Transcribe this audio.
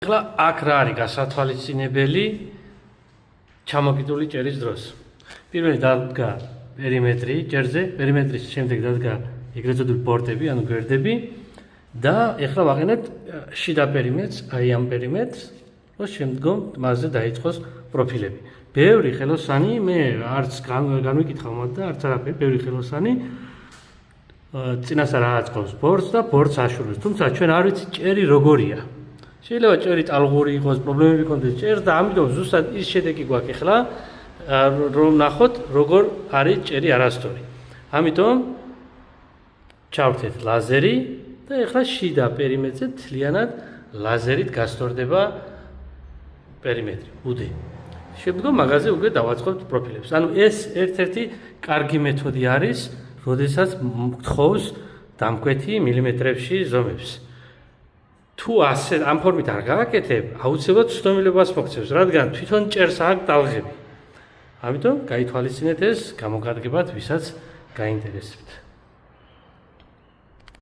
ეხლა აქ რა არის გასათვალისწინებელი ჩამოკიდული ჭერის დროს. პირველი დადგა პერიმეტრი ჭერზე, პერიმეტრის შემდეგ დადგა ეგრეთ წოდებული ბორდები, ანუ გვერდები და ეხლა ვაყენებთ შიდა პერიმეტრს, აი ამ პერიმეტრს, რომ შემდგომ მასზე დაიწყოს პროფილები. ბევრი ხელოსანი, მე არც განვიკითხავ მათ და არც არაფერი, ბევრი ხელოსანი წინასწარ აწყობს ბორდს და ბორდს აშურებს. თუმცა ჩვენ არ ვიცით ჭერი როგორია. შეიძლება ჭერი ტალღური იყოს, პრობლემები გქონდეს ჭერს და ამიტომ ზუსტად ის შედეგი გვაქვს ეხლა, რომ ნახოთ როგორ არის ჭერი არასწორი. ამიტომ ჩავთეთ ლაზერი და ეხლა შიდა პერიმეტრზე მთლიანად ლაზერით გასწორდება პერიმეტრი, უდე. შემდგომ მაგაზე უკვე დავაწყობთ პროფილებს. ანუ ეს ერთ-ერთი კარგი მეთოდი არის, როდესაც გთხოვს დამკვეთი მილიმეტრებში ზომებს. თუ ასე ამ ფორმით არ გააკეთებ, აუცილებლად ცდომილებას მოგცემს, რადგან თვითონ ჭერს აქვს ტალღები. ამიტომ გაითვალისწინეთ ეს გამოგადგებათ, ვისაც გაინტერესებთ.